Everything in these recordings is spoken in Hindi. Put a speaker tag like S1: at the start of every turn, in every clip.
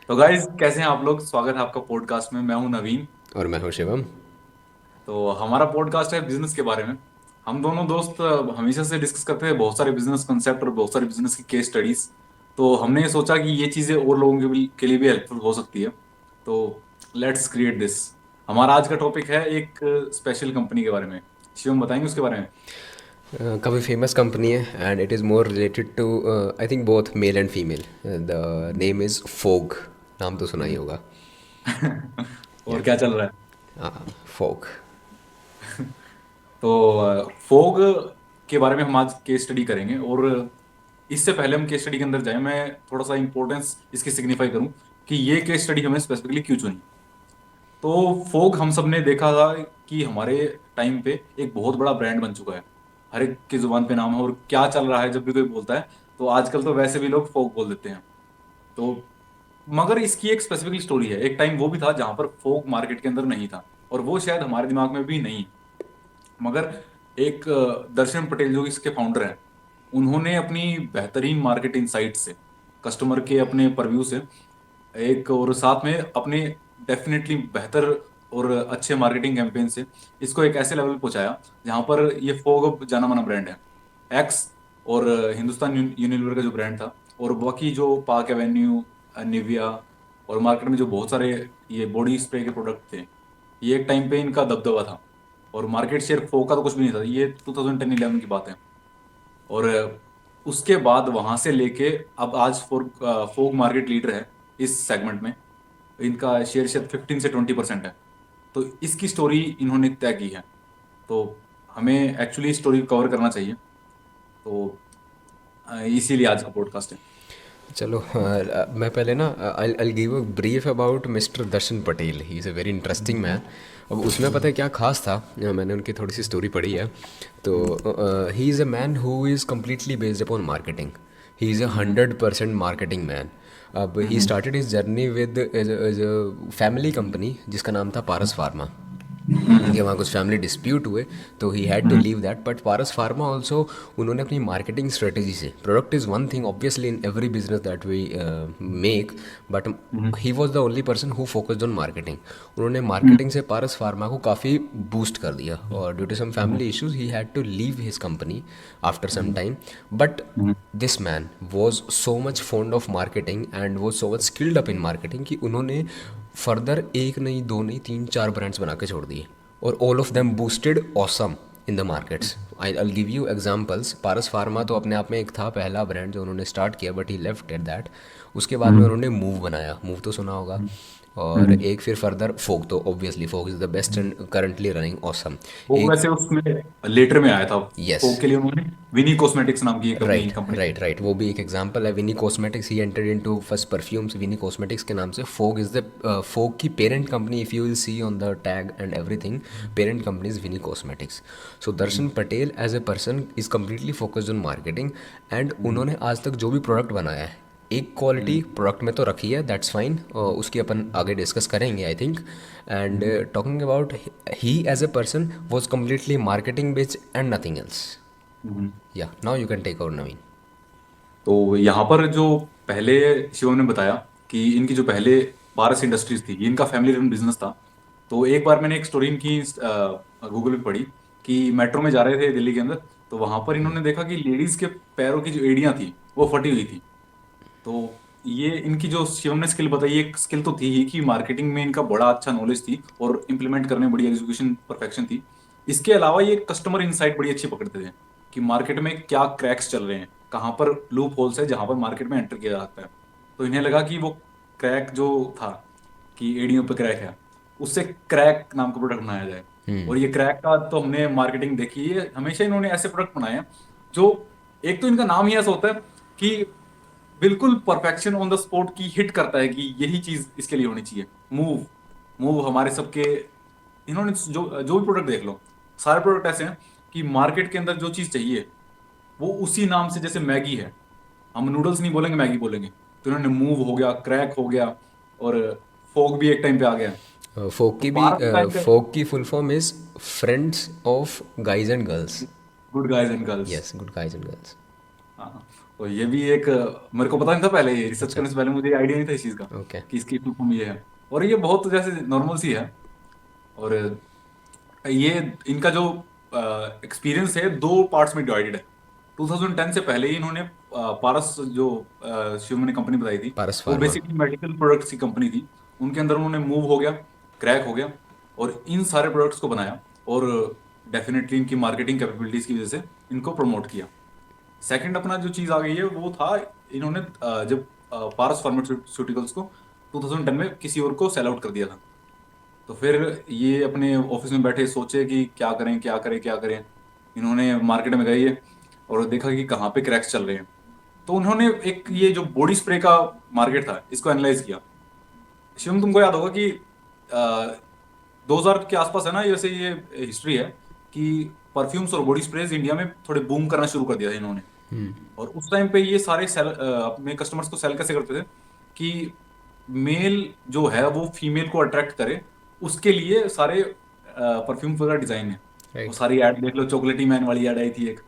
S1: तो गाइज कैसे हैं आप लोग। स्वागत है आपका पॉडकास्ट में। मैं हूं नवीन।
S2: और मैं हूँ शिवम।
S1: तो हमारा पॉडकास्ट है बिजनेस के बारे में। हम दोनों दोस्त हमेशा से डिस्कस करते हैं बहुत सारे बिजनेस कॉन्सेप्ट और बहुत सारे बिजनेस की केस स्टडीज। तो हमने ये सोचा कि ये चीजें और लोगों के लिए भी हेल्पफुल हो सकती है। तो लेट्स क्रिएट दिस। हमारा आज का टॉपिक है एक स्पेशल कंपनी के बारे में। शिवम बताएंगे उसके बारे में।
S2: काफ़ी फेमस कंपनी है and it is more related to I think both male and female. The name is Fogg. नाम तो सुना ही
S1: हम्म।
S2: होगा।
S1: और
S2: या
S1: क्या चल रहा है।
S2: फोग।
S1: तो फोग के बारे में हम आज केस स्टडी करेंगे। और इससे पहले हम केस स्टडी के अंदर जाएं, मैं थोड़ा सा इंपॉर्टेंस इसकी सिग्निफाई करूं कि ये केस स्टडी हमें स्पेसिफिकली क्यों चुनी। तो फोग हम सब ने देखा था कि हमारे टाइम पे एक बहुत बड़ा ब्रांड बन चुका है। हर एक की जुबान पे नाम है और क्या चल रहा है जब भी कोई बोलता है। तो आजकल तो वैसे भी लोग फोग बोल देते हैं। तो मगर इसकी एक स्पेसिफिक स्टोरी है। एक टाइम वो भी था जहां पर फोग मार्केट के अंदर नहीं था और वो शायद हमारे दिमाग में भी नहीं। मगर एक दर्शन पटेल जो इसके फाउंडर हैं, उन्होंने अपनी बेहतरीन मार्केट इनसाइट से, कस्टमर के अपने परव्यू से, एक और साथ में अपने डेफिनेटली बेहतर और अच्छे मार्केटिंग कैंपेन से इसको एक ऐसे लेवल पे पहुंचाया जहां पर ये फोग अब जाना माना ब्रांड है। एक्स और हिंदुस्तान यूनिलीवर का जो ब्रांड था, और बाकी जो पार्क एवेन्यू, निविया और मार्केट में जो बहुत सारे ये बॉडी स्प्रे के प्रोडक्ट थे, ये एक टाइम पे इनका दबदबा था। और मार्केट शेयर फोक का तो कुछ भी नहीं था। ये 2010-11 की बात है। और उसके बाद वहां से लेके अब आज फोक मार्केट लीडर है इस सेगमेंट में। इनका शेयर शायद 15 से 20% है। तो इसकी स्टोरी इन्होंने तय की है। तो हमें एक्चुअली स्टोरी कवर करना चाहिए। तो इसीलिए आज का पॉडकास्ट है।
S2: चलो मैं पहले ना I give a brief about mister Darshan Patel. He is a very interesting man. अब उसमें पता है क्या खास था। मैंने उनकी थोड़ी सी स्टोरी पढ़ी है। तो he is a man who is completely based upon marketing. He is a
S1: hmm.
S2: 100% marketing man. अब he
S1: hmm.
S2: Started his journey with as a family company जिसका नाम था पारस फार्मा।
S1: हम्म।
S2: उनके वहाँ कुछ फैमिली डिस्प्यूट हुए तो he had to
S1: hmm.
S2: Leave that. But Paras pharma also उन्होंने अपनी मार्केटिंग स्ट्रेटेजी से, product is one thing obviously in every business that we make, but
S1: hmm.
S2: He was the only person who focused on marketing. उन्होंने
S1: हम्म।
S2: मार्केटिंग से पारस फार्मा को काफ़ी बूस्ट कर दिया और due to some
S1: hmm.
S2: Family issues he had to leave his company after some
S1: hmm.
S2: Time. But
S1: hmm.
S2: This man was so much fond of marketing and was so much skilled up in marketing कि उन्होंने फर्दर एक नहीं दो नहीं तीन चार ब्रांड्स बना के छोड़ दिए और all of them boosted awesome in the markets. I give you examples. Paras pharma तो अपने आप में एक था पहला ब्रांड जो उन्होंने स्टार्ट किया but he left at that. उसके बाद में
S1: हम्म।
S2: उन्होंने मूव बनाया, मूव तो सुना होगा। और
S1: हम्म।
S2: एक फिर फर्दर फोक, तो obviously Fogg is the best and currently running awesome.
S1: वो
S2: एक
S1: वैसे उसमें लेटर में आया था।
S2: यस,
S1: फोक के लिए उन्होंने विनी कॉस्मेटिक्स नाम की एक अपनी
S2: राइट
S1: कंपनी।
S2: राइट राइट, वो भी एक एग्जांपल है। Vini cosmetics, he entered into first perfumes Vini cosmetics के नाम से। फोग इज़ द फोग की parent company, if you will see on the tag and everything, parent company is Vini cosmetics. So
S1: hmm.
S2: Darshan Patel as a person is completely focused on marketing and
S1: hmm.
S2: उन्होंने आज तक जो भी प्रोडक्ट बनाया है, एक क्वालिटी प्रोडक्ट में तो रखी है, दैट्स फाइन, उसकी अपन आगे डिस्कस करेंगे I think. And
S1: hmm.
S2: Talking about he as a person was completely marketing based and nothing else.
S1: Hmm.
S2: या now you can take over Naveen.
S1: तो यहाँ पर जो पहले शिवम ने बताया कि इनकी जो पहले पारस इंडस्ट्रीज थी, ये इनका फैमिली रन बिजनेस था। तो एक बार मैंने एक स्टोरी इनकी गूगल पे पढ़ी कि मेट्रो में जा रहे थे दिल्ली के अंदर। तो वहां पर इन्होंने देखा कि लेडीज के पैरों की जो एड़ियां थी वो फटी हुई थी। तो ये इनकी जो शिवम ने स्किल बताई, एक स्किल तो थी ही कि मार्केटिंग में इनका बड़ा अच्छा नॉलेज थी और इम्प्लीमेंट करने में बड़ी एग्जीक्यूशन परफेक्शन थी। इसके अलावा ये कस्टमर इनसाइट बड़ी अच्छी पकड़ते थे कि मार्केट में क्या क्रैक्स चल रहे हैं, कहाँ पर लूप होल्स है जहां पर मार्केट में एंटर किया जा सकता है। तो इन्हें लगा कि वो क्रैक जो था, कि एडीओ पे क्रैक है, उससे क्रैक नाम का प्रोडक्ट बनाया जाए। और ये क्रैक का तो हमने मार्केटिंग देखी है। हमेशा इन्होंने ऐसे प्रोडक्ट बनाए हैं जो, एक तो इनका नाम ही ऐसा होता है कि बिल्कुल परफेक्शन ऑन द स्पॉट की हिट करता है कि यही चीज इसके लिए होनी चाहिए। मूव मूव हमारे सबके, इन्होंने जो जो भी प्रोडक्ट देख लो, सारे प्रोडक्ट ऐसे हैं कि मार्केट के अंदर जो चीज चाहिए वो उसी नाम से, जैसे मैगी है, हम नूडल्स नहीं बोलेंगे, मैगी बोलेंगे। तो इन्होंने मूव हो गया, क्रैक हो गया, और फोक भी एक टाइम पे आ गया।
S2: फोक
S1: तो
S2: की भी,
S1: पारस के टाइम पे
S2: फोक की full form is friends of guys and girls.
S1: Good guys and girls.
S2: Yes, good guys and girls.
S1: हाँ। तो ये भी एक मेरे को पता नहीं था पहले, ये रिसर्च
S2: अच्छा।
S1: करने से पहले मुझे आइडिया नहीं था इस चीज़ का
S2: ओके।
S1: कि इसकी फुल फॉर्म ये है। और ये बहुत जैसे नॉर्मल सी है। और ये इनका जो एक्सपीरियंस है दो पार्ट्स में डिवाइडेड है। 2010 से पहले ही इन्होंने पारस जो शिवम ने कंपनी बताई थी,
S2: पारस
S1: वो
S2: फार्मा।
S1: बेसिकली मेडिकल प्रोडक्ट्स की कंपनी थी। उनके अंदर उन्होंने मूव हो गया, क्रैक हो गया, और इन सारे प्रोडक्ट्स को बनाया। और डेफिनेटली इनकी मार्केटिंग कैपेबिलिटीज की वजह से इनको प्रमोट किया। सेकंड अपना जो चीज आ गई है वो था, इन्होंने जब पारस फार्मास्यूटिकल्स को 2010 में किसी और को सेल आउट कर दिया था। तो फिर ये अपने ऑफिस में बैठे सोचे कि क्या करें क्या करें क्या करें। इन्होंने मार्केट में गए और देखा कि कहाँ पे क्रैक्स चल रहे हैं। तो उन्होंने एक ये जो बॉडी स्प्रे का मार्केट था इसको एनालाइज किया। शिवम तुमको याद होगा कि 2000 के आसपास है ना, ये वैसे ये हिस्ट्री है कि परफ्यूम्स और बॉडी स्प्रेज इंडिया में थोड़े बूम करना शुरू कर दिया था इन्होंने। और उस टाइम पे ये सारे सेल अपने कस्टमर्स को सेल कैसे करते थे कि मेल जो है वो फीमेल को अट्रैक्ट करे, उसके लिए सारे परफ्यूम वगैरह डिजाइन है। वो
S2: राइट।
S1: सारी ऐड देख लो, चॉकलेटी मैन वाली ऐड आई थी एक,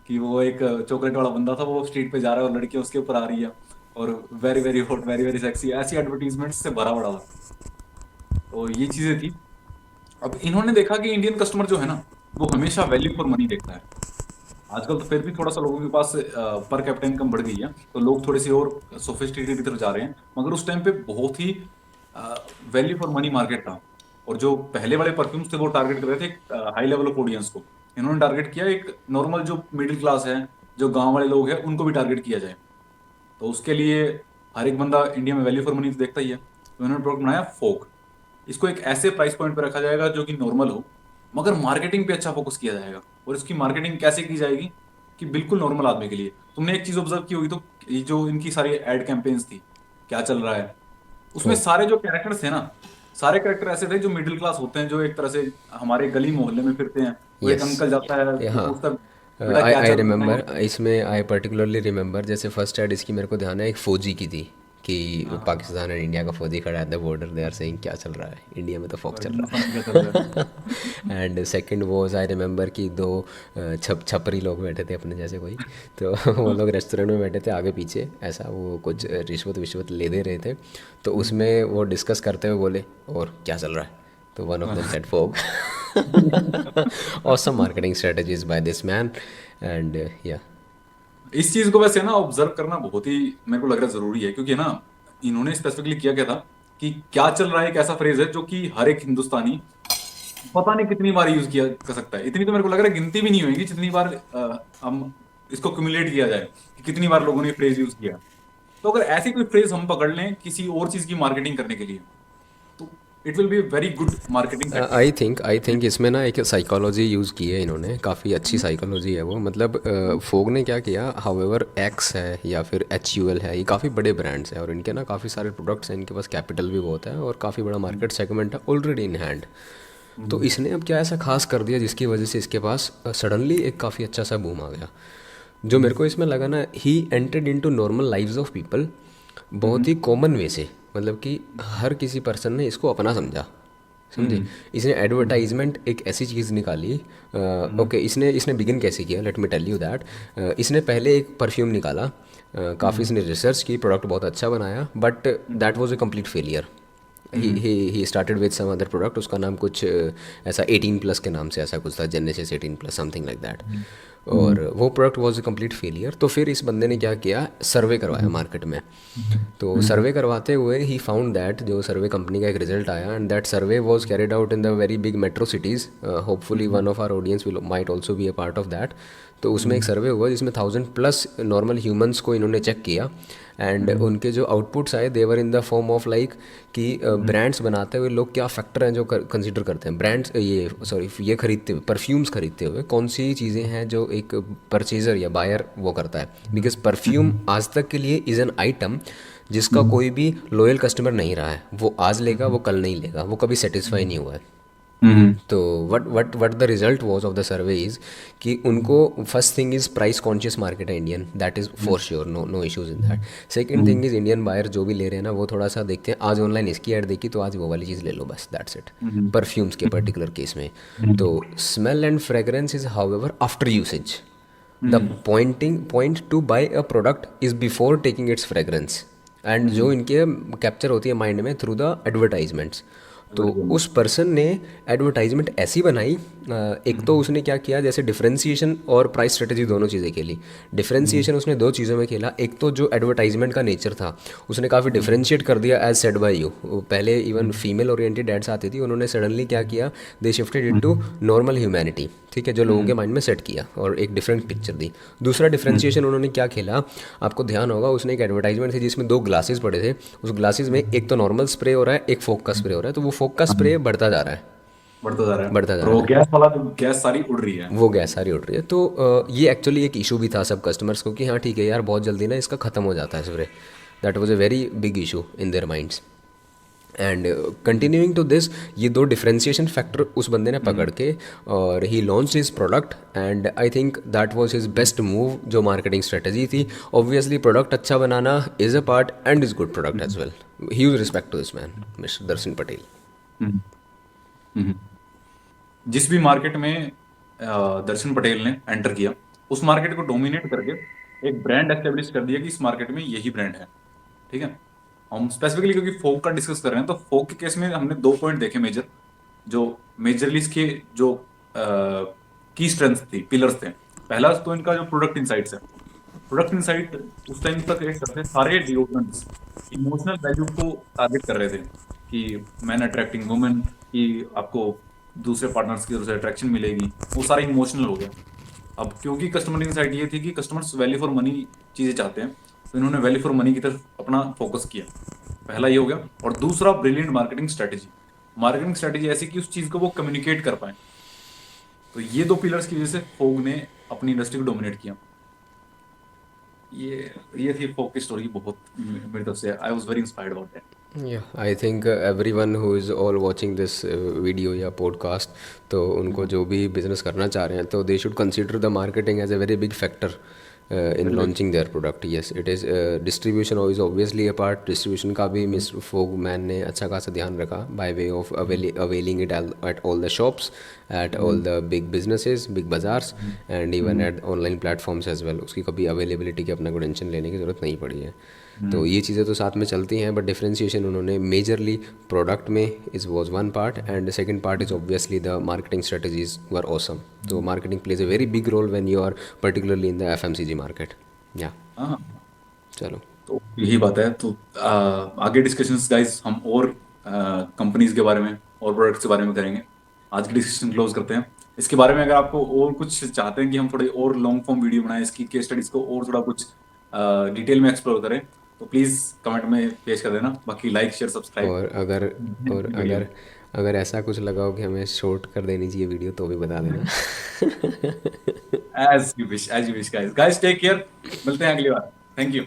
S1: कि वो एक चॉकलेट वाला बंदा था, वो स्ट्रीट पे जा रहा है और लड़कियां उसके ऊपर आ रही है, और very very hot very very sexy, ऐसी एडवर्टीजमेंट से भरा पड़ा था। तो ये चीजें थी। अब इन्होंने देखा कि इंडियन कस्टमर जो है ना, वो हमेशा वैल्यू फॉर मनी देखता है। आजकल तो फिर भी थोड़ा सा लोगों के पास पर कैपिटा इनकम बढ़ गई है, तो लोग थोड़े से और सोफिस्टिकेटेड की तरफ जा रहे हैं। मगर उस टाइम पे बहुत ही वैल्यू फॉर मनी मार्केट था। और जो पहले वाले परफ्यूम्स थे वो टारगेट कर रहे थे हाई लेवल ऑफ ऑडियंस को। इन्होंने टारगेट किया एक नॉर्मल जो मिडिल क्लास है, जो गांव वाले लोग हैं, उनको भी टारगेट किया जाए। तो उसके लिए हर एक बंदा इंडिया में वैल्यू फॉर मनी तो देखता ही है, तो इन्होंने प्रोडक्ट बनाया फोक। इसको एक ऐसे प्राइस पॉइंट पे रखा जाएगा जो कि नॉर्मल हो, मगर मार्केटिंग पे अच्छा फोकस किया जाएगा। और इसकी मार्केटिंग कैसे की जाएगी कि बिल्कुल नॉर्मल आदमी के लिए। तुमने एक चीज ऑब्जर्व की होगी, तो ये जो इनकी सारी एड कैंपेन्स थी, क्या चल रहा है उसमें,
S2: ओ।
S1: सारे जो कैरेक्टर्स थे ना, सारे कैरेक्टर ऐसे थे जो मिडिल क्लास होते हैं, जो एक तरह से हमारे गली मोहल्ले में फिरते हैं। वो एक
S2: यस।
S1: अंकल जाता है, वो
S2: हाँ।
S1: पूछता है बेटा
S2: आई
S1: क्या
S2: आई
S1: चल रहा
S2: रिमेम्बर,
S1: है।
S2: इसमें आई पर्टिकुलरली रिमेम्बर, जैसे फर्स्ट ऐड इसकी मेरे को ध्यान है, एक फ़ौजी की थी कि
S1: हाँ,
S2: पाकिस्तान और इंडिया का फ़ौजी खड़ा है at the border, they are saying क्या चल रहा है इंडिया में, तो फौक
S1: और
S2: चल
S1: इंडिया
S2: रहा
S1: में क्या चल रहा है।
S2: है। And second was I remember कि दो छपरी लोग बैठे थे अपने जैसे कोई, तो वो लोग रेस्टोरेंट में बैठे थे आगे पीछे ऐसा, वो कुछ रिश्वत विश्वत ले दे रहे थे। तो उसमें वो डिस्कस करते हुए बोले और क्या चल रहा है, तो one of them said Fogg. awesome marketing strategies by this man. And yeah.
S1: इस चीज को वैसे ना ऑब्जर्व करना बहुत ही मेरे को लग रहा है जरूरी है, क्योंकि ना इन्होंने स्पेसिफिकली किया क्या था कि क्या चल रहा है, एक ऐसा फ्रेज है जो कि हर एक हिंदुस्तानी पता नहीं कितनी बार यूज किया कर सकता है। इतनी तो मेरे को लग रहा है गिनती भी नहीं होगी जितनी बार हम इसको क्यूमुलेट किया जाए कि कितनी बार लोगों ने फ्रेज यूज किया। तो अगर ऐसी कोई फ्रेज हम पकड़ लें किसी और चीज की मार्केटिंग करने के लिए, तो it will be very good marketing tactic.
S2: I think इसमें ना एक साइकोलॉजी यूज़ की है इन्होंने, काफ़ी अच्छी साइकोलॉजी है वो। मतलब फोग ने क्या किया, हाउएवर एक्स है या फिर HUL है, ये काफ़ी बड़े ब्रांड्स हैं और इनके ना काफ़ी सारे प्रोडक्ट्स हैं, इनके पास कैपिटल भी बहुत है और काफ़ी बड़ा मार्केट सेगमेंट है ऑलरेडी इन हैंड। तो इसने अब क्या ऐसा खास कर दिया जिसकी वजह से इसके पास सडनली एक काफ़ी अच्छा सा बूम आ गया। जो मेरे को इसमें लगा ना, ही entered into normal lives of people बहुत ही कॉमन वे से, मतलब कि हर किसी पर्सन ने इसको अपना समझा, समझे। इसने एडवर्टाइजमेंट एक ऐसी चीज़ निकाली। ओके, इसने इसने बिगिन कैसे किया, let me tell you that. इसने पहले एक परफ्यूम निकाला, काफ़ी इसने रिसर्च की, प्रोडक्ट बहुत अच्छा बनाया, but that was a complete failure. He started with some other product, उसका नाम कुछ ऐसा 18+ के नाम से ऐसा कुछ था, जेनेसिस 18+ समथिंग लाइक दैट। और वो product was a complete failure. तो फिर इस बंदे ने क्या किया, सर्वे करवाया मार्केट में। तो सर्वे करवाते हुए ही फाउंड दैट, जो सर्वे कंपनी का एक रिजल्ट आया, and that survey was carried out in the very big metro cities. Hopefully one of our audience will might also be a part of that. तो उसमें एक सर्वे हुआ जिसमें 1000+ नॉर्मल ह्यूमंस को इन्होंने चेक किया, एंड उनके जो आउटपुट्स आए they were in the form of like कि ब्रांड्स बनाते हुए लोग क्या फैक्टर हैं जो कंसिडर करते हैं, ब्रांड्स ये सॉरी ये खरीदते हुए, परफ्यूम्स खरीदते हुए कौन सी चीज़ें हैं जो एक परचेजर या बायर वो करता है। बिकॉज परफ्यूम आज तक के लिए इज़ एन आइटम जिसका कोई भी लॉयल कस्टमर नहीं रहा है। वो आज लेगा, वो कल नहीं लेगा, वो कभी सेटिस्फाई नहीं हुआ है। तो what the result was of the survey is कि उनको first thing is price conscious market है Indian, that is for sure, no no issues in that. Second thing is Indian buyer जो भी ले रहे हैं ना, वो थोड़ा सा देखते हैं, आज ऑनलाइन इसकी ऐड देखी तो आज वो वाली चीज़ ले लो, बस दैट्स इट। परफ्यूम्स के पर्टिकुलर केस में तो smell and fragrance is however after usage, the point to buy a product is before taking its fragrance, and जो इनके कैप्चर होती है माइंड में थ्रू द एडवर्टाइजमेंट्स। तो उस पर्सन ने एडवर्टाइजमेंट ऐसी बनाई, एक तो उसने क्या किया, जैसे डिफरेंशिएशन और प्राइस स्ट्रेटेजी दोनों चीज़ें खेली। डिफरेंशिएशन उसने दो चीज़ों में खेला, एक तो जो एडवर्टाइजमेंट का नेचर था उसने काफ़ी डिफरेंशिएट कर दिया एज सेड बाय यू। पहले इवन फीमेल ओरिएंटेड एड्स आती थी, उन्होंने सडनली क्या किया, they shifted into normal humanity, ठीक है, जो लोगों के माइंड में सेट किया और एक डिफरेंट पिक्चर दी। दूसरा डिफरेंशिएशन उन्होंने क्या खेला, आपको ध्यान होगा, उसने एक एडवर्टाइजमेंट थी जिसमें दो ग्लासेस पड़े थे, उस ग्लासेस में एक तो नॉर्मल स्प्रे हो रहा है, एक फोक का स्प्रे हो रहा है, तो वो फोक का स्प्रे बढ़ता जा रहा है,
S1: बढ़ता जा रहा है,
S2: बढ़ता जा
S1: और वो
S2: रहा है,
S1: गैस वाला तो गैस सारी उड़ रही है।
S2: वो गैस सारी उड़ रही है। तो ये एक्चुअली एक इशू भी था सब कस्टमर्स को कि हाँ ठीक है यार, बहुत जल्दी ना इसका ख़त्म हो जाता है spray. That was a very big issue in their minds. And continuing to this, ये दो डिफरेंशिएशन फैक्टर उस बंदे ने पकड़ के और he launch his product, and I think that was his best move जो मार्केटिंग स्ट्रेटजी थी। ऑब्वियसली प्रोडक्ट अच्छा बनाना is a part and is good product as well. Huge respect to this man, mister Darshan Patel.
S1: Hmm, hmm. जिस भी मार्केट में दर्शन पटेल ने एंटर किया, उस मार्केट को डोमिनेट करके एक ब्रांड एस्टेब्लिश कर दिया कि इस मार्केट में यही ब्रांड है। ठीक है, हम स्पेसिफिकली क्योंकि फोक का डिस्कस कर रहे हैं, तो फोक के केस में हमने दो पॉइंट देखे मेजर, जो मेजरली इसके जो की स्ट्रेंथ थी, पिलर्स थे। पहला तो इनका जो प्रोडक्ट इनसाइट्स है। प्रोडक्ट इनसाइट उस टाइम तक एक करते सारे डिओड्रेंट्स इमोशनल वैल्यू को टारगेट कर रहे थे, कि मैन अट्रैक्टिंग वुमेन, कि आपको दूसरे पार्टनर्स की तरफ से अट्रैक्शन मिलेगी, वो सारा इमोशनल हो गया। अब क्योंकि कस्टमर इनसाइट ये थी कि कस्टमर्स वैल्यू फॉर मनी चीजें चाहते हैं, तो इन्होंने वैल्यू फॉर मनी की तरफ अपना फोकस किया। पहला ये हो गया। और दूसरा, brilliant marketing strategy. Marketing strategy ऐसी कि उस चीज को वो कम्युनिकेट कर पाए। तो ये दो पिलर्स की वजह से फोग ने अपनी इंडस्ट्री को डोमिनेट किया। ये ये थी फोक की स्टोरी, बहुत मेरी तरफ से I was very inspired about that.
S2: Yeah, I think everyone who is all watching this video या podcast, तो उनको जो भी बिजनेस करना चाह रहे हैं तो they should consider the marketing as a very big factor in
S1: very very.
S2: Launching their product. Yes it is, distribution is obviously a part. Distribution का भी मिस्टर फोग मैन ने अच्छा खासा ध्यान रखा by way of availing it at all the shops, at all the big businesses, big bazaars, and even at online platforms as well. उसकी कभी अवेलेबिलिटी की अपना को टेंशन लेने की ज़रूरत नहीं पड़ी है। तो ये चीज़ें तो साथ में चलती हैं, बट डिफरेंशिएशन उन्होंने मेजरली प्रोडक्ट में is was one part, and second part is obviously the marketing strategies were awesome. तो marketing plays a very big role when you are particularly in the FMCG market. या
S1: हाँ,
S2: चलो,
S1: तो यही बात है। तो आगे डिस्कशंस गाइस हम और कंपनीज के बारे में और प्रोडक्ट्स के बारे में करेंगे। आज की डिस्कशन क्लोज करते हैं। इसके बारे में अगर आपको और कुछ चाहते हैं कि हम थोड़े और लॉन्ग फॉर्म वीडियो बनाएं, इसकी केस स्टडीज को और थोड़ा कुछ डिटेल में एक्सप्लोर करें, तो प्लीज कमेंट में पेश कर देना। बाकी लाइक शेयर सब्सक्राइब
S2: और अगर और
S1: वीडियो।
S2: अगर अगर ऐसा कुछ लगा हो कि हमें शॉर्ट कर देनी चाहिए वीडियो तो भी बता देना।
S1: As you wish, as you wish guys. Guys take care, मिलते हैं अगली बार। Thank you.